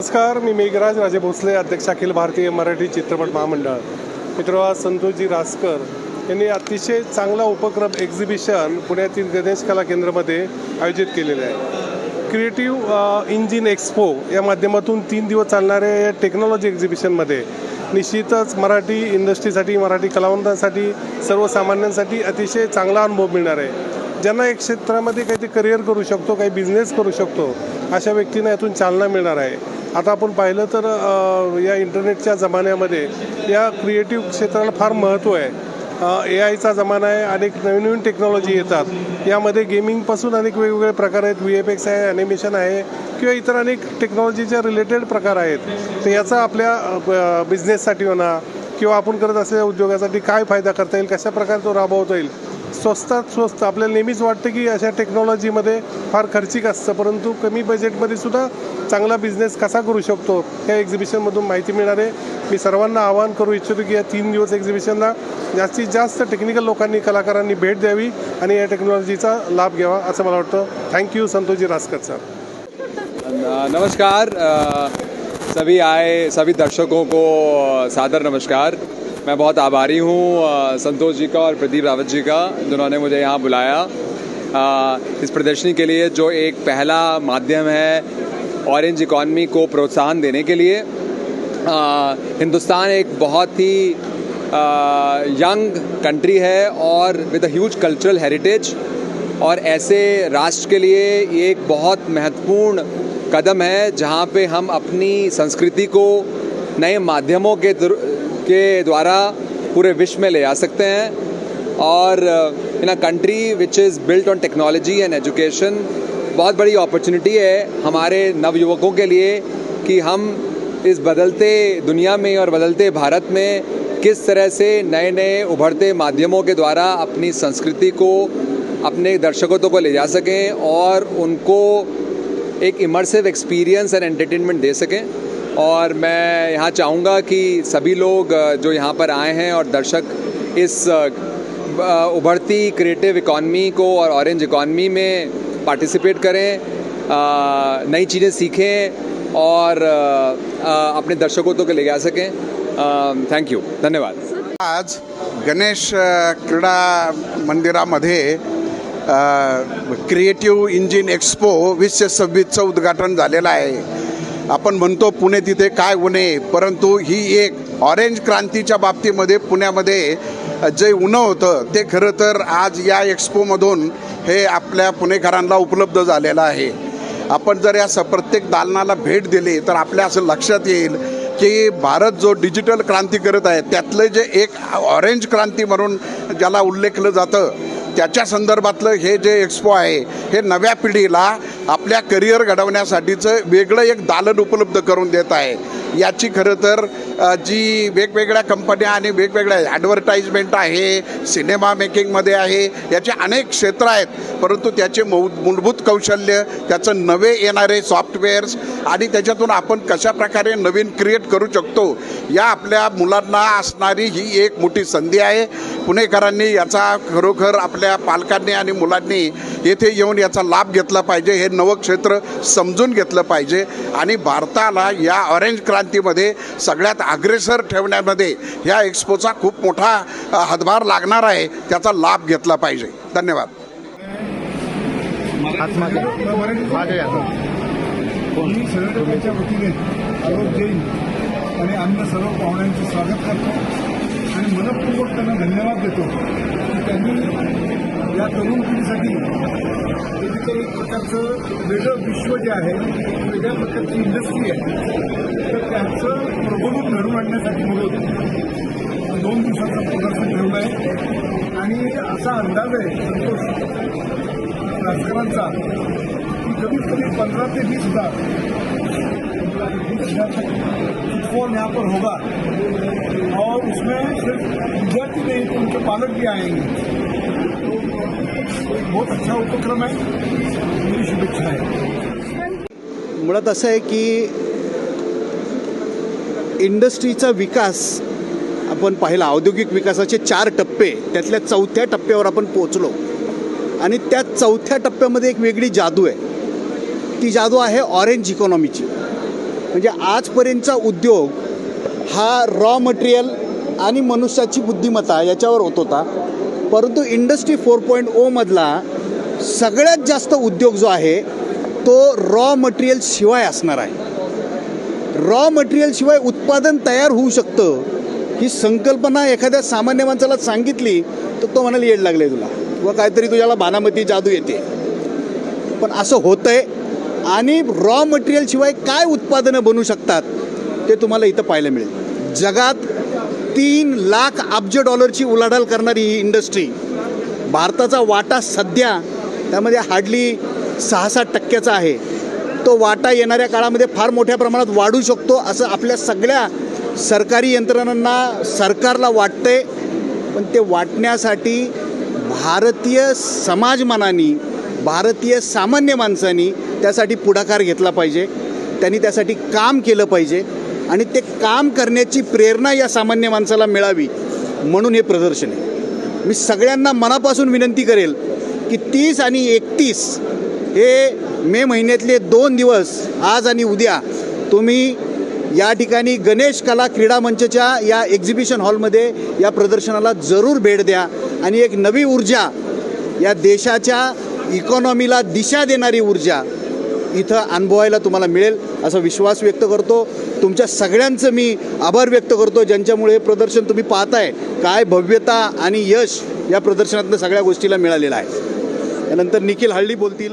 नमस्कार, मी मेघराज राजे भोसले, अध्यक्ष अखिल भारतीय मराठी चित्रपट महामंडळ. मित्र, संतोषजी रासकर यांनी अतिशय चांगला उपक्रम एक्झिबिशन पुण्यातील गणेश कला केंद्रामध्ये आयोजित केलेले आहे. क्रिएटिव्ह इंजिन एक्सपो या माध्यमातून 3 दिवस चालणाऱ्या या टेक्नॉलॉजी एक्झिबिशनमध्ये निश्चितच मराठी इंडस्ट्रीसाठी, मराठी कलावंतांसाठी, सर्वसामान्यांसाठी अतिशय चांगला अनुभव मिळणार आहे. ज्यांना एक क्षेत्रामध्ये काही ते करिअर करू शकतो, काही बिझनेस करू शकतो, अशा व्यक्तींना यातून चालना मिळणार आहे. आता आपण पाहिलं तर या इंटरनेटच्या जमान्यामध्ये या क्रिएटिव्ह क्षेत्राला फार महत्त्व आहे. AI चा जमाना आहे, अनेक नवीन नवीन टेक्नॉलॉजी येतात. यामध्ये गेमिंगपासून अनेक वेगवेगळे प्रकार आहेत, VFX आहे, ॲनिमेशन आहे किंवा इतर अनेक टेक्नॉलॉजीच्या रिलेटेड प्रकार आहेत. तर याचा आपल्या बिझनेससाठी म्हणा किंवा आपण करत असलेल्या उद्योगासाठी काय फायदा करता येईल, कशा प्रकारे तो राबवता येईल. स्वस्तात स्वस्त आपल्याला नेहमीच वाटतं की अशा टेक्नॉलॉजीमध्ये फार खर्चिक असतं, परंतु कमी बजेटमध्ये सुद्धा चांगला बिझनेस कसा करू शकतो या एक्झिबिशनमधून माहिती मिळणार आहे. मी सर्वांना आवाहन करू इच्छितो की या 3 दिवस एक्झिबिशनला जास्तीत जास्त टेक्निकल लोकांनी, कलाकारांनी भेट द्यावी आणि या टेक्नॉलॉजीचा लाभ घ्यावा असं मला वाटतं. Thank you Santoshji Raskar sir. नमस्कार सभी दर्शकों को सादर नमस्कार. मैं बहुत आभारी हूँ संतोष जी का और प्रदीप रावत जी का, जिन्होंने मुझे यहाँ बुलाया इस प्रदर्शनी के लिए, जो एक पहला माध्यम है ऑरेंज इकॉनमी को प्रोत्साहन देने के लिए. हिंदुस्तान एक बहुत ही यंग कंट्री है और with a huge cultural heritage, और ऐसे राष्ट्र के लिए ये एक बहुत महत्वपूर्ण कदम है जहाँ पे हम अपनी संस्कृति को नए माध्यमों के द्वारा पूरे विश्व में ले जा सकते हैं. और in a country which is built on technology end education, बहुत बड़ी अपॉर्चुनिटी है हमारे नवयुवकों के लिए कि हम इस बदलते दुनिया में और बदलते भारत में किस तरह से नए नए उभरते माध्यमों के द्वारा अपनी संस्कृति को अपने दर्शकों तक को ले जा सकें और उनको एक इमर्सिव एक्सपीरियंस एंड एंटरटेनमेंट दे सकें. और मैं यहाँ चाहूँगा कि सभी लोग जो यहाँ पर आए हैं और दर्शक इस उभरती क्रिएटिव इकॉनमी को और ऑरेंज इकॉनमी में पार्टिसिपेट करें, नई चीज़ें सीखें और अपने दर्शकों तक ले जा सकें. थैंक यू, धन्यवाद. आज गणेश क्रीडा मंदिरामध्ये क्रिएटिव्ह इंजिन एक्सपो 2026चं उद्घाटन झालेलं आहे. आपण म्हणतो पुणे तिथे काय उणे, परंतु ही एक ऑरेंज क्रांतीच्या बाबतीमध्ये पुण्यामध्ये जे उणं होतं ते खरं तर आज या एक्सपोमधून हे आपल्या पुणेकरांना उपलब्ध झालेलं आहे. आपण जर या प्रत्येक दालनाला भेट दिली तर आपल्या असं लक्षात येईल की भारत जो डिजिटल क्रांती करत आहे त्यातलं जे एक ऑरेंज क्रांती म्हणून ज्याला उल्लेखलं जातं त्याच्या संदर्भातलं हे जे एक्सपो आहे हे नव्या पिढीला आपल्या करिअर घडवण्यासाठीचं वेगळं एक दालन उपलब्ध करून देत आहे. याची खरं तर जी वेगवेगळ्या कंपन्या आणि वेगवेगळ्या ॲडव्हर्टाइजमेंट आहे, सिनेमा मेकिंगमध्ये आहे, याचे अनेक क्षेत्र आहेत, परंतु त्याचे मूलभूत कौशल्य, त्याचं नवे येणारे सॉफ्टवेअर्स आणि त्याच्यातून आपण कशा प्रकारे नवीन क्रिएट करू शकतो या आपल्या मुलांना असणारी ही एक मोठी संधी आहे. पुणेकरांनी याचा खरोखर आपल्या पालकांनी आणि मुलांनी येथे येऊन याचा लाभ घेतला पाहिजे. हे नवं क्षेत्र समजून घेतलं पाहिजे आणि भारताला या ऑरेंज क्रांतीमध्ये सगळ्यात अग्रेसर ठेवण्यामध्ये ह्या एक्सपोचा खूप मोठा हातभार लागणार आहे. त्याचा लाभ घेतला पाहिजे. धन्यवाद. संघटनेच्या वतीने आलोक जैन आणि अन्य सर्व पाहुण्यांचं स्वागत करतो आणि मनपूर्वक त्यांना धन्यवाद देतो की त्यांनी या तरुण पिढीसाठी एक प्रकारचं वेगळं विश्व जे आहे, वेगळ्या प्रकारची इंडस्ट्री आहे, तर त्याचं प्रबोधन घडवून आणण्यासाठी म्हणून 2 दिवसाचं प्रदर्शन ठेवलं आहे. आणि असा अंदाज आहे संतोष रासकरांचा की कमीत कमी 15 ते 20,000 फुटफॉल यहाँ पर होगा और उसमें सिर्फ विद्यार्थी नहीं तो उनके पालक भी आएंगे. बहुत अच्छा उपक्रम आहे. मेरी शुभेच्छा आहे. मुळात असं आहे की इंडस्ट्रीचा विकास आपण पाहिला, औद्योगिक विकासाचे 4 टप्पे, त्यातल्या 4थ्या टप्प्यावर आपण पोहोचलो आणि त्या 4थ्या टप्प्यामध्ये एक वेगळी जादू आहे. ती जादू आहे ऑरेंज इकॉनॉमीची. म्हणजे आजपर्यंतचा उद्योग हा रॉ मटेरियल आणि मनुष्याची बुद्धिमत्ता याच्यावर होत होता, परंतु इंडस्ट्री 4.0 मधला सगळ्यात जास्त उद्योग जो आहे तो रॉ मटेरियल शिवाय असणार आहे. रॉ मटेरियल शिवाय उत्पादन तयार होऊ शकतं ही संकल्पना एखाद्या सामान्य माणसाला सांगितली तर तो म्हणाल येड लागले तुला किंवा काहीतरी तुझ्याला भानामती जादू येते. पण असं होतंय आणि रॉ मटेरियल शिवाय काय उत्पादनं बनू शकतात ते तुम्हाला इथं पाहायला मिळेल. जगात 3 लाख अब्ज डॉलरची उलाढाल करणारी ही इंडस्ट्री, भारताचा वाटा सध्या त्यामध्ये हार्डली 6-7% आहे. तो वाटा येणाऱ्या काळामध्ये फार मोठ्या प्रमाणात वाढू शकतो असं आपल्या सगळ्या सरकारी यंत्रणांना सरकारला वाटतंय. पण ते वाटण्यासाठी भारतीय समाजमानानी, भारतीय सामान्य माणसांनी त्यासाठी पुढाकार घेतला पाहिजे, त्यांनी त्यासाठी काम केलं पाहिजे आणि ते काम करण्याची प्रेरणा या सामान्य माणसाला मिळावी म्हणून हे प्रदर्शन आहे. मी सगळ्यांना मनापासून विनंती करेल की 30 आणि 31 हे मे महिन्यातले 2 दिवस आज आणि उद्या तुम्ही या ठिकाणी गणेश कला क्रीडा मंचच्या या एक्झिबिशन हॉलमध्ये या प्रदर्शनाला जरूर भेट द्या आणि एक नवी ऊर्जा, या देशाच्या इकॉनॉमीला दिशा देणारी ऊर्जा इथं अनुभवायला तुम्हाला मिळेल असा विश्वास व्यक्त करतो. तुमच्या सगळ्यांचं मी आभार व्यक्त करतो ज्यांच्यामुळे हे प्रदर्शन तुम्ही पाहताय. काय भव्यता आणि यश या प्रदर्शनातनं सगळ्या गोष्टीला मिळालेलं आहे. त्यानंतर निखिल हळ्ळी बोलतील.